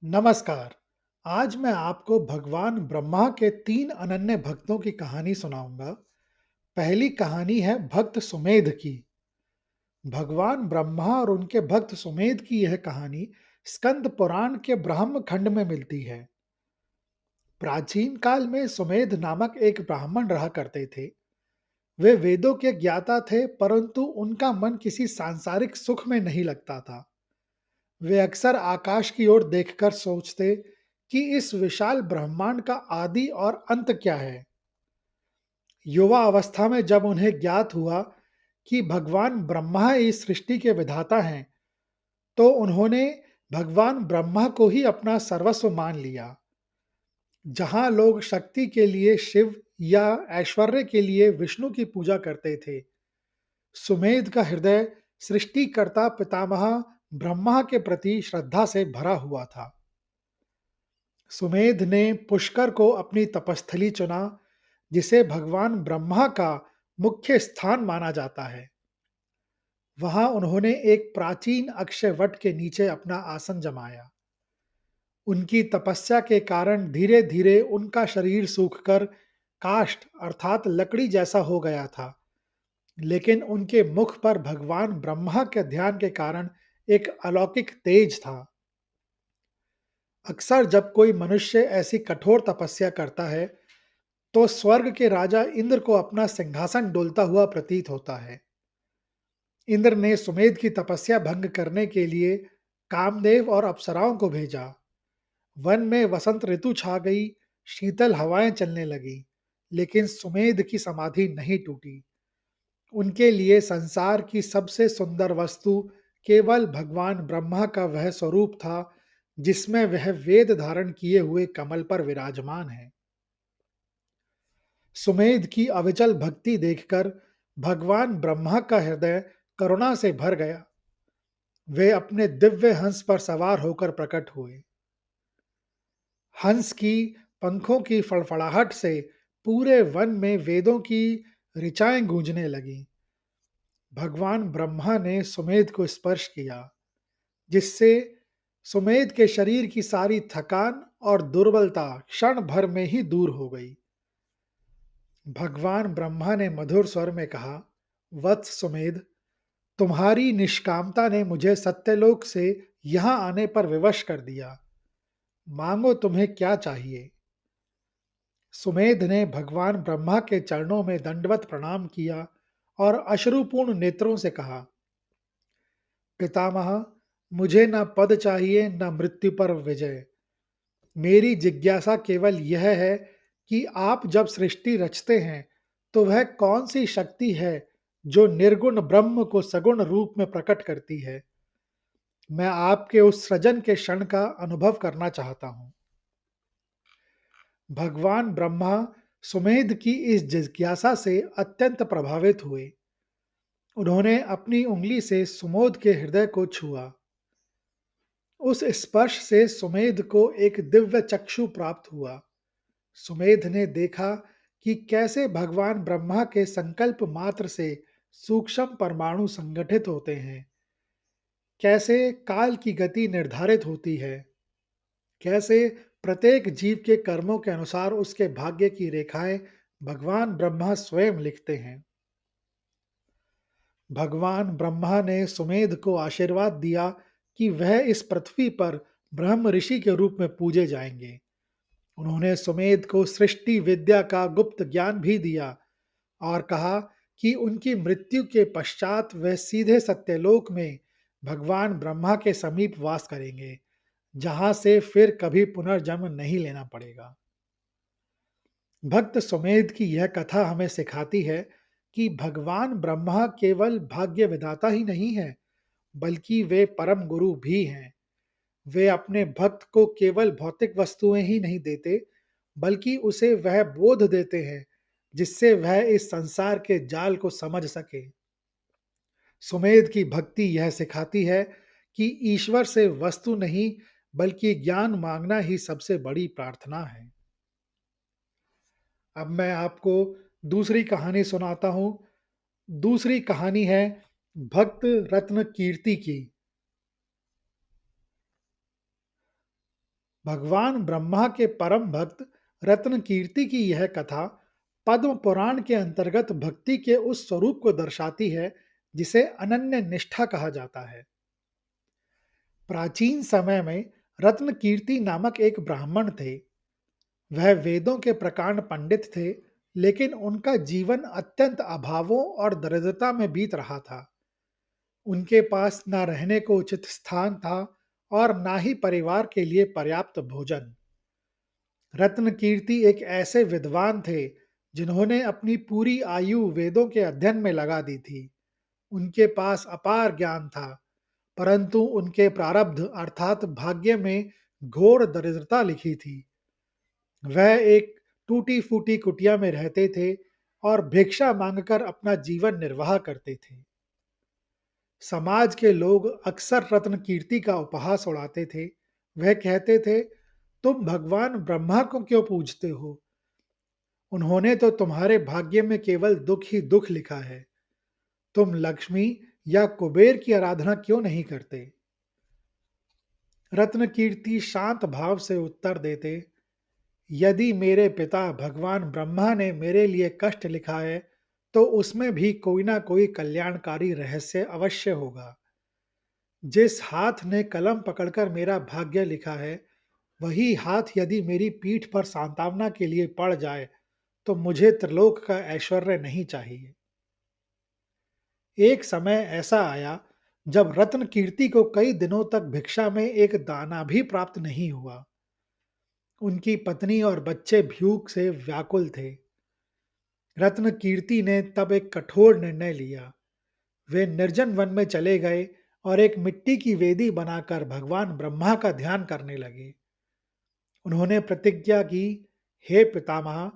नमस्कार। आज मैं आपको भगवान ब्रह्मा के 3 अनन्य भक्तों की कहानी सुनाऊँगा। पहली कहानी है भक्त सुमेध की। भगवान ब्रह्मा और उनके भक्त सुमेध की यह कहानी स्कंद पुराण के ब्रह्म खंड में मिलती है। प्राचीन काल में सुमेध नामक एक ब्राह्मण रहा करते थे। वे वेदों के ज्ञाता थे, परंतु उनका मन किसी सांसारिक सुख में नहीं लगता था। वे अक्सर आकाश की ओर देखकर सोचते कि इस विशाल ब्रह्मांड का आदि और अंत क्या है। युवा अवस्था में जब उन्हें ज्ञात हुआ कि भगवान ब्रह्मा इस सृष्टि के विधाता हैं, तो उन्होंने भगवान ब्रह्मा को ही अपना सर्वस्व मान लिया। जहां लोग शक्ति के लिए शिव या ऐश्वर्य के लिए विष्णु की पूजा करते थे, सुमेध का हृदय सृष्टिकर्ता पितामह ब्रह्मा के प्रति श्रद्धा से भरा हुआ था। सुमेध ने पुष्कर को अपनी तपस्थली चुना, जिसे भगवान ब्रह्मा का मुख्य स्थान माना जाता है। वहां उन्होंने एक प्राचीन अक्षय वट के नीचे अपना आसन जमाया। उनकी तपस्या के कारण धीरे धीरे उनका शरीर सूखकर काष्ठ अर्थात लकड़ी जैसा हो गया था, लेकिन उनके मुख पर भगवान ब्रह्मा के ध्यान के कारण एक अलौकिक तेज था। अक्सर जब कोई मनुष्य ऐसी कठोर तपस्या करता है, तो स्वर्ग के राजा इंद्र को अपना सिंहासन डोलता हुआ प्रतीत होता है। इंद्र ने सुमेध की तपस्या भंग करने के लिए कामदेव और अप्सराओं को भेजा। वन में वसंत ऋतु छा गई, शीतल हवाएं चलने लगी, लेकिन सुमेध की समाधि नहीं टूटी। उनके लिए संसार की सबसे सुंदर वस्तु केवल भगवान ब्रह्मा का वह स्वरूप था, जिसमें वह वेद धारण किए हुए कमल पर विराजमान है। सुमेध की अविचल भक्ति देखकर भगवान ब्रह्मा का हृदय करुणा से भर गया। वे अपने दिव्य हंस पर सवार होकर प्रकट हुए। हंस की पंखों की फड़फड़ाहट से पूरे वन में वेदों की ऋचाएं गूंजने लगीं। भगवान ब्रह्मा ने सुमेध को स्पर्श किया, जिससे सुमेध के शरीर की सारी थकान और दुर्बलता क्षण भर में ही दूर हो गई। भगवान ब्रह्मा ने मधुर स्वर में कहा, वत्स सुमेध, तुम्हारी निष्कामता ने मुझे सत्यलोक से यहां आने पर विवश कर दिया। मांगो, तुम्हें क्या चाहिए। सुमेध ने भगवान ब्रह्मा के चरणों में दंडवत प्रणाम किया और अश्रुपूर्ण नेत्रों से कहा, पितामह, मुझे न पद चाहिए न मृत्यु पर विजय। मेरी जिज्ञासा केवल यह है कि आप जब सृष्टि रचते हैं, तो वह कौन सी शक्ति है जो निर्गुण ब्रह्म को सगुण रूप में प्रकट करती है। मैं आपके उस सृजन के क्षण का अनुभव करना चाहता हूँ। भगवान ब्रह्मा सुमेध की इस जिज्ञासा से अत्यंत प्रभावित हुए। उन्होंने अपनी उंगली से सुमोध के हृदय को छुआ। उस स्पर्श से सुमेध को एक दिव्य चक्षु प्राप्त हुआ। सुमेध ने देखा कि कैसे भगवान ब्रह्मा के संकल्प मात्र से सूक्ष्म परमाणु संगठित होते हैं, कैसे काल की गति निर्धारित होती है, कैसे प्रत्येक जीव के कर्मों के अनुसार उसके भाग्य की रेखाएं भगवान ब्रह्मा स्वयं लिखते हैं। भगवान ब्रह्मा ने सुमेध को आशीर्वाद दिया कि वह इस पृथ्वी पर ब्रह्म ऋषि के रूप में पूजे जाएंगे। उन्होंने सुमेध को सृष्टि विद्या का गुप्त ज्ञान भी दिया और कहा कि उनकी मृत्यु के पश्चात वह सीधे सत्यलोक में भगवान ब्रह्मा के समीप वास करेंगे, जहां से फिर कभी पुनर्जन्म नहीं लेना पड़ेगा। भक्त सुमेध की यह कथा हमें सिखाती है कि भगवान ब्रह्मा केवल भाग्य विधाता ही नहीं है, बल्कि वे परम गुरु भी हैं। वे अपने भक्त को केवल भौतिक वस्तुएं ही नहीं देते, बल्कि उसे वह बोध देते हैं जिससे वह इस संसार के जाल को समझ सके। सुमेध की भक्ति यह सिखाती है कि ईश्वर से वस्तु नहीं, बल्कि ज्ञान मांगना ही सबसे बड़ी प्रार्थना है। अब मैं आपको दूसरी कहानी सुनाता हूँ। दूसरी कहानी है भक्त रत्न कीर्ति की। भगवान ब्रह्मा के परम भक्त रत्न कीर्ति की यह कथा पद्म पुराण के अंतर्गत भक्ति के उस स्वरूप को दर्शाती है जिसे अनन्य निष्ठा कहा जाता है। प्राचीन समय में रत्न कीर्ति नामक एक ब्राह्मण थे। वह वेदों के प्रकांड पंडित थे, लेकिन उनका जीवन अत्यंत अभावों और दरिद्रता में बीत रहा था। उनके पास ना रहने को उचित स्थान था और ना ही परिवार के लिए पर्याप्त भोजन। रत्न कीर्ति एक ऐसे विद्वान थे जिन्होंने अपनी पूरी आयु वेदों के अध्ययन में लगा दी थी। उनके पास अपार ज्ञान था, परंतु उनके प्रारब्ध अर्थात भाग्य में घोर दरिद्रता लिखी थी। वह एक टूटी-फूटी कुटिया में रहते थे और भिक्षा मांगकर अपना जीवन निर्वाह करते थे। समाज के लोग अक्सर रत्न कीर्ति का उपहास उड़ाते थे। वह कहते थे, तुम भगवान ब्रह्मा को क्यों पूजते हो? उन्होंने तो तुम्हारे भाग्य में केवल दुख ही दुख लिखा है। तुम लक्ष्मी या कुबेर की आराधना क्यों नहीं करते? रत्न कीर्ति शांत भाव से उत्तर देते, यदि मेरे पिता भगवान ब्रह्मा ने मेरे लिए कष्ट लिखा है, तो उसमें भी कोई ना कोई कल्याणकारी रहस्य अवश्य होगा। जिस हाथ ने कलम पकड़कर मेरा भाग्य लिखा है, वही हाथ यदि मेरी पीठ पर सांत्वना के लिए पड़ जाए, तो मुझे त्रिलोक का ऐश्वर्य नहीं चाहिए। एक समय ऐसा आया जब रत्न कीर्ति को कई दिनों तक भिक्षा में एक दाना भी प्राप्त नहीं हुआ। उनकी पत्नी और बच्चे भूख से व्याकुल थे। रत्न कीर्ति ने तब एक कठोर निर्णय लिया। वे निर्जन वन में चले गए और एक मिट्टी की वेदी बनाकर भगवान ब्रह्मा का ध्यान करने लगे। उन्होंने प्रतिज्ञा की, हे पितामह,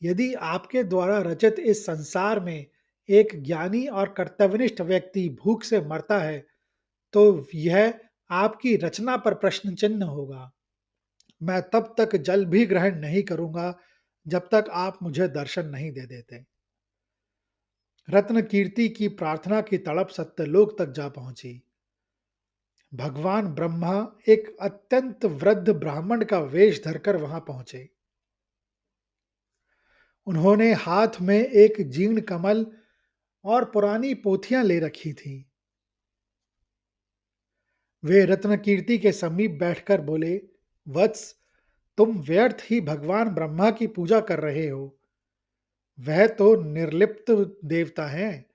यदि आपके द्वारा रचित इस संसार में एक ज्ञानी और कर्तव्यनिष्ठ व्यक्ति भूख से मरता है, तो यह आपकी रचना पर प्रश्न चिन्ह होगा। मैं तब तक जल भी ग्रहण नहीं करूंगा जब तक आप मुझे दर्शन नहीं दे देते। रत्न कीर्ति की प्रार्थना की तड़प सत्यलोक तक जा पहुंची। भगवान ब्रह्मा एक अत्यंत वृद्ध ब्राह्मण का वेश धरकर वहां पहुंचे। उन्होंने हाथ में एक जीर्ण कमल और पुरानी पोथियां ले रखी थीं। वे रत्न कीर्ति के समीप बैठकर बोले, वत्स, तुम व्यर्थ ही भगवान ब्रह्मा की पूजा कर रहे हो। वह तो निर्लिप्त देवता हैं।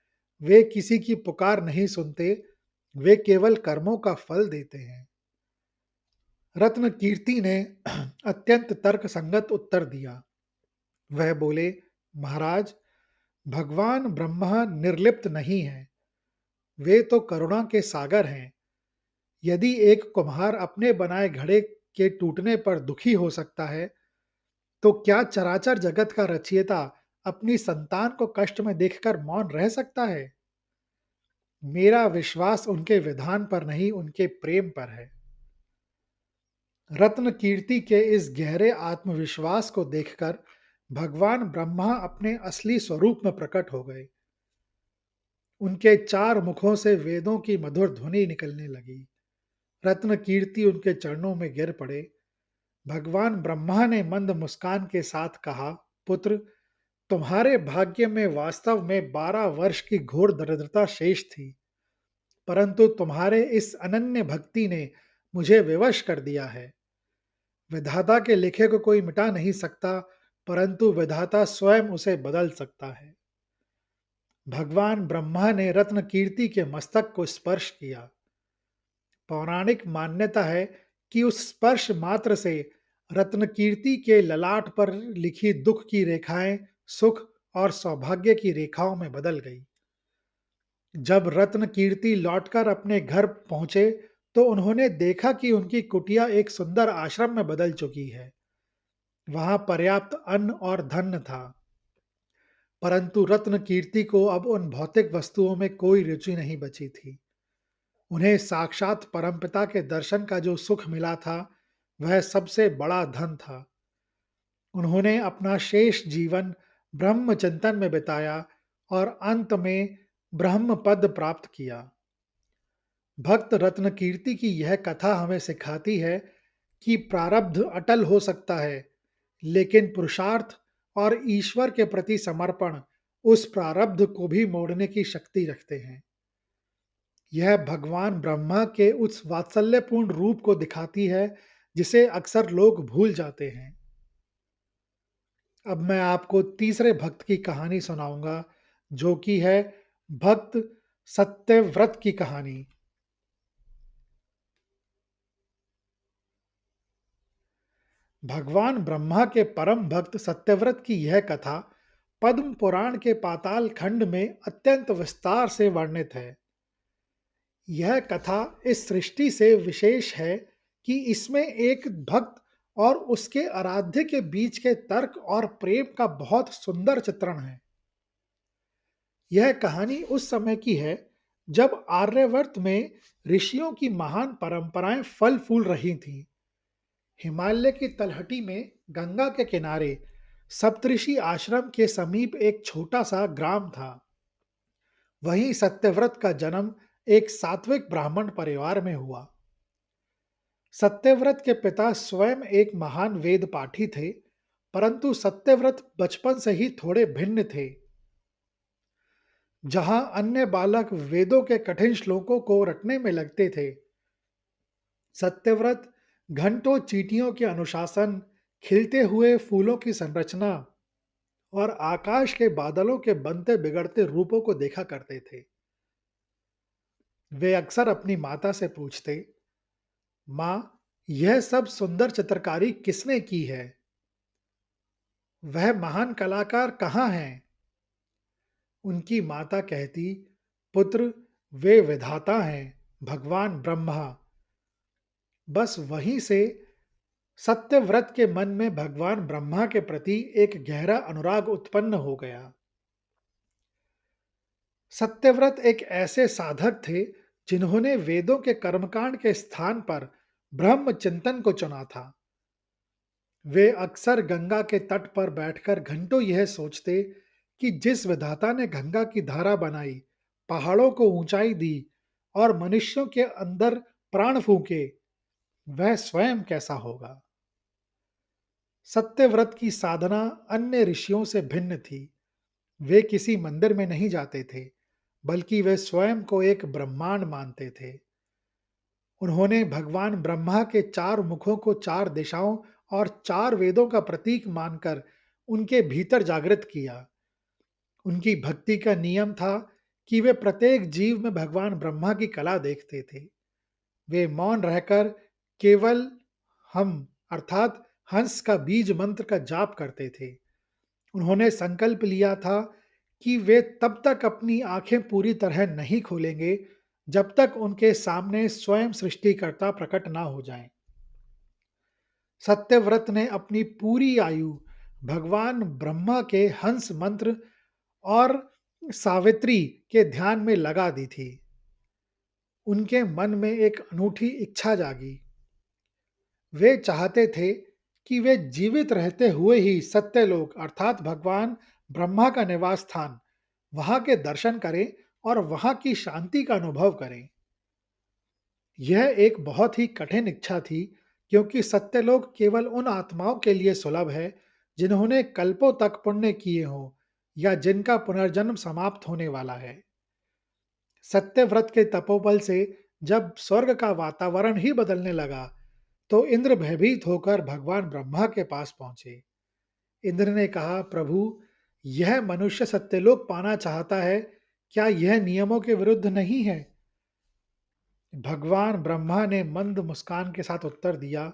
वे किसी की पुकार नहीं सुनते, वे केवल कर्मों का फल देते हैं। रत्न कीर्ति ने अत्यंत तर्कसंगत उत्तर दिया। वह बोले, महाराज, भगवान ब्रह्मा निर्लिप्त नहीं हैं। वे तो करुणा के सागर हैं। यदि एक कुम्हार अपने बनाए घड़े के टूटने पर दुखी हो सकता है, तो क्या चराचर जगत का रचयिता अपनी संतान को कष्ट में देखकर मौन रह सकता है? मेरा विश्वास उनके विधान पर नहीं, उनके प्रेम पर है। रत्न कीर्ति के इस गहरे आत्मविश्वास को देखकर भगवान ब्रह्मा अपने असली स्वरूप में प्रकट हो गए। उनके चार मुखों से वेदों की मधुर ध्वनि निकलने लगी। रत्न कीर्ति उनके चरणों में गिर पड़े। भगवान ब्रह्मा ने मंद मुस्कान के साथ कहा, पुत्र, तुम्हारे भाग्य में वास्तव में 12 वर्ष की घोर दरिद्रता शेष थी, परंतु तुम्हारे इस अनन्य भक्ति ने मुझे विवश कर दिया है। विधाता के लिखे को कोई मिटा नहीं सकता, परंतु विधाता स्वयं उसे बदल सकता है। भगवान ब्रह्मा ने रत्न कीर्ति के मस्तक को स्पर्श किया। पौराणिक मान्यता है कि उस स्पर्श मात्र से रत्न कीर्ति के ललाट पर लिखी दुख की रेखाएं सुख और सौभाग्य की रेखाओं में बदल गई। जब रत्न कीर्ति लौटकर अपने घर पहुंचे, तो उन्होंने देखा कि उनकी कुटिया एक सुंदर आश्रम में बदल चुकी है। वहां पर्याप्त अन्न और धन था, परंतु रत्न कीर्ति को अब उन भौतिक वस्तुओं में कोई रुचि नहीं बची थी। उन्हें साक्षात परमपिता के दर्शन का जो सुख मिला था, वह सबसे बड़ा धन था। उन्होंने अपना शेष जीवन ब्रह्म चिंतन में बिताया और अंत में ब्रह्म पद प्राप्त किया। भक्त रत्न कीर्ति की यह कथा हमें सिखाती है कि प्रारब्ध अटल हो सकता है, लेकिन पुरुषार्थ और ईश्वर के प्रति समर्पण उस प्रारब्ध को भी मोड़ने की शक्ति रखते हैं। यह भगवान ब्रह्मा के उस वात्सल्यपूर्ण रूप को दिखाती है, जिसे अक्सर लोग भूल जाते हैं। अब मैं आपको तीसरे भक्त की कहानी सुनाऊंगा, जो कि है भक्त सत्यव्रत की कहानी। भगवान ब्रह्मा के परम भक्त सत्यव्रत की यह कथा पद्म पुराण के पाताल खंड में अत्यंत विस्तार से वर्णित है। यह कथा इस सृष्टि से विशेष है कि इसमें एक भक्त और उसके आराध्य के बीच के तर्क और प्रेम का बहुत सुंदर चित्रण है। यह कहानी उस समय की है जब आर्यवर्त में ऋषियों की महान परंपराएं फल फूल रही थीं। हिमालय की तलहटी में गंगा के किनारे सप्तऋषि आश्रम के समीप एक छोटा सा ग्राम था। वहीं सत्यव्रत का जन्म एक सात्विक ब्राह्मण परिवार में हुआ। सत्यव्रत के पिता स्वयं एक महान वेद पाठी थे, परंतु सत्यव्रत बचपन से ही थोड़े भिन्न थे। जहां अन्य बालक वेदों के कठिन श्लोकों को रटने में लगते थे, सत्यव्रत घंटों चींटियों के अनुशासन, खिलते हुए फूलों की संरचना और आकाश के बादलों के बनते बिगड़ते रूपों को देखा करते थे। वे अक्सर अपनी माता से पूछते, माँ, यह सब सुंदर चित्रकारी किसने की है? वह महान कलाकार कहाँ हैं? उनकी माता कहती, पुत्र, वे विधाता हैं, भगवान ब्रह्मा। बस वहीं से सत्यव्रत के मन में भगवान ब्रह्मा के प्रति एक गहरा अनुराग उत्पन्न हो गया। सत्यव्रत एक ऐसे साधक थे जिन्होंने वेदों के कर्मकांड के स्थान पर ब्रह्म चिंतन को चुना था। वे अक्सर गंगा के तट पर बैठकर घंटों यह सोचते कि जिस विधाता ने गंगा की धारा बनाई, पहाड़ों को ऊंचाई दी और मनुष्यों के अंदर प्राण फूंके, वह स्वयं कैसा होगा। सत्यव्रत की साधना अन्य ऋषियों से भिन्न थी। वे किसी मंदिर में नहीं जाते थे, बल्कि वे स्वयं को एक ब्रह्मांड मानते थे। उन्होंने भगवान ब्रह्मा के चार मुखों को चार दिशाओं और चार वेदों का प्रतीक मानकर उनके भीतर जागृत किया। उनकी भक्ति का नियम था कि वे प्रत्येक जीव में भगवान ब्रह्मा की कला देखते थे। वे मौन रहकर केवल हम अर्थात हंस का बीज मंत्र का जाप करते थे। उन्होंने संकल्प लिया था कि वे तब तक अपनी आंखें पूरी तरह नहीं खोलेंगे जब तक उनके सामने स्वयं सृष्टिकर्ता प्रकट ना हो जाएं। सत्यव्रत ने अपनी पूरी आयु भगवान ब्रह्मा के हंस मंत्र और सावित्री के ध्यान में लगा दी थी। उनके मन में एक अनूठी इच्छा जागी। वे चाहते थे कि वे जीवित रहते हुए ही सत्यलोक अर्थात भगवान ब्रह्मा का निवास स्थान, वहां के दर्शन करें और वहां की शांति का अनुभव करें। यह एक बहुत ही कठिन इच्छा थी, क्योंकि सत्यलोक केवल उन आत्माओं के लिए सुलभ है जिन्होंने कल्पों तक पुण्य किए हों या जिनका पुनर्जन्म समाप्त होने वाला है। सत्यव्रत के तपोबल से जब स्वर्ग का वातावरण ही बदलने लगा, तो इंद्र भयभीत होकर भगवान ब्रह्मा के पास पहुंचे। इंद्र ने कहा, प्रभु, यह मनुष्य सत्यलोक पाना चाहता है, क्या यह नियमों के विरुद्ध नहीं है? भगवान ब्रह्मा ने मंद मुस्कान के साथ उत्तर दिया,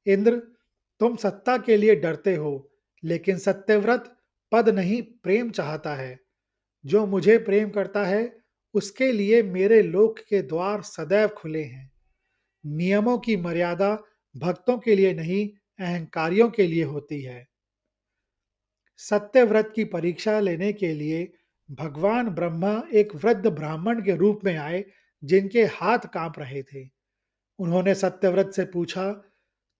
इंद्र, तुम सत्ता के लिए डरते हो, लेकिन सत्यव्रत पद नहीं प्रेम चाहता है। जो मुझे प्रेम करता है, उसके लिए मेरे लोक के द्वार सदैव खुले हैं। नियमों की मर्यादा भक्तों के लिए नहीं, अहंकारियों के लिए होती है। सत्यव्रत की परीक्षा लेने के लिए भगवान ब्रह्मा एक वृद्ध ब्राह्मण के रूप में आए, जिनके हाथ कांप रहे थे। उन्होंने सत्यव्रत से पूछा,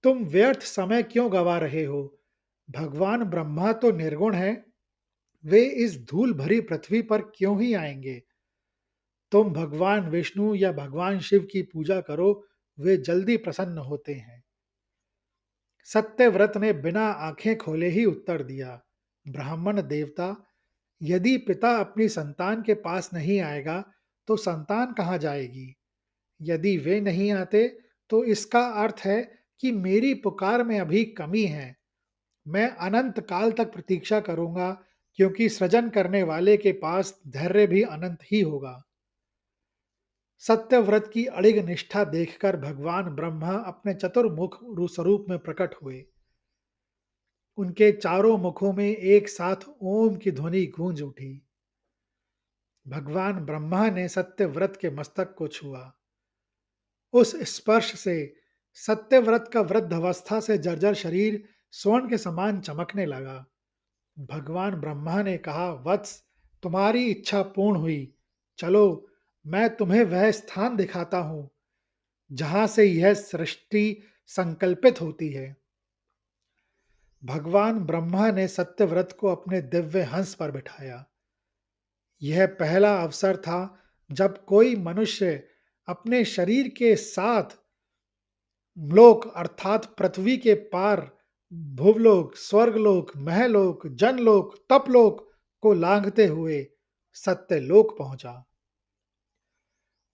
तुम व्यर्थ समय क्यों गवा रहे हो? भगवान ब्रह्मा तो निर्गुण है, वे इस धूल भरी पृथ्वी पर क्यों ही आएंगे? तुम भगवान विष्णु या भगवान शिव की पूजा करो, वे जल्दी प्रसन्न होते हैं। सत्यव्रत ने बिना आंखें खोले ही उत्तर दिया, ब्राह्मण देवता, यदि पिता अपनी संतान के पास नहीं आएगा, तो संतान कहाँ जाएगी? यदि वे नहीं आते, तो इसका अर्थ है कि मेरी पुकार में अभी कमी है। मैं अनंत काल तक प्रतीक्षा करूंगा, क्योंकि सृजन करने वाले के पास धैर्य भी अनंत ही होगा। सत्यव्रत की अड़िग निष्ठा देखकर भगवान ब्रह्मा अपने चतुर्मुख स्वरूप में प्रकट हुए। उनके चारों मुखों में एक साथ ओम की ध्वनि गूंज उठी। भगवान ब्रह्मा ने सत्यव्रत के मस्तक को छुआ। उस स्पर्श से सत्यव्रत का वृद्धावस्था से जर्जर शरीर स्वर्ण के समान चमकने लगा। भगवान ब्रह्मा ने कहा, वत्स, तुम्हारी इच्छा पूर्ण हुई। चलो, मैं तुम्हें वह स्थान दिखाता हूं जहां से यह सृष्टि संकल्पित होती है। भगवान ब्रह्मा ने सत्यव्रत को अपने दिव्य हंस पर बिठाया। यह पहला अवसर था जब कोई मनुष्य अपने शरीर के साथ लोक अर्थात पृथ्वी के पार भुवलोक, स्वर्गलोक, महलोक, जनलोक, तपलोक को लांघते हुए सत्यलोक पहुंचा।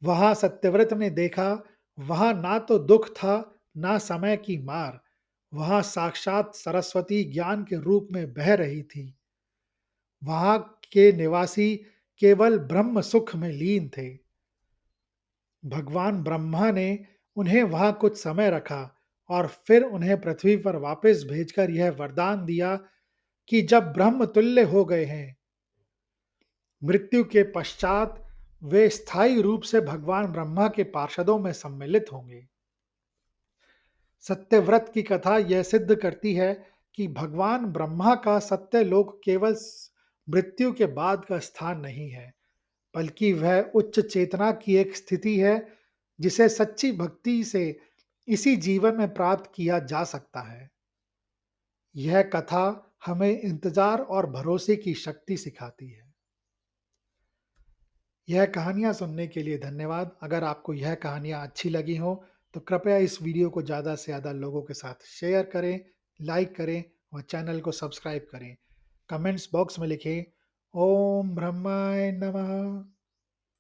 वहां सत्यव्रत ने देखा, वहां ना तो दुख था, ना समय की मार। वहां साक्षात सरस्वती ज्ञान के रूप में बह रही थी। वहां के निवासी केवल ब्रह्म सुख में लीन थे। भगवान ब्रह्मा ने उन्हें वहां कुछ समय रखा और फिर उन्हें पृथ्वी पर वापस भेजकर यह वरदान दिया कि जब ब्रह्म तुल्य हो गए हैं, मृत्यु के पश्चात वे स्थायी रूप से भगवान ब्रह्मा के पार्षदों में सम्मिलित होंगे। सत्यव्रत की कथा यह सिद्ध करती है कि भगवान ब्रह्मा का सत्यलोक केवल मृत्यु के बाद का स्थान नहीं है, बल्कि वह उच्च चेतना की एक स्थिति है जिसे सच्ची भक्ति से इसी जीवन में प्राप्त किया जा सकता है। यह कथा हमें इंतजार और भरोसे की शक्ति सिखाती है। यह कहानियाँ सुनने के लिए धन्यवाद। अगर आपको यह कहानियाँ अच्छी लगी हों, तो कृपया इस वीडियो को ज़्यादा से ज़्यादा लोगों के साथ शेयर करें, लाइक करें और चैनल को सब्सक्राइब करें। कमेंट्स बॉक्स में लिखें, ओम ब्रह्माय नमः।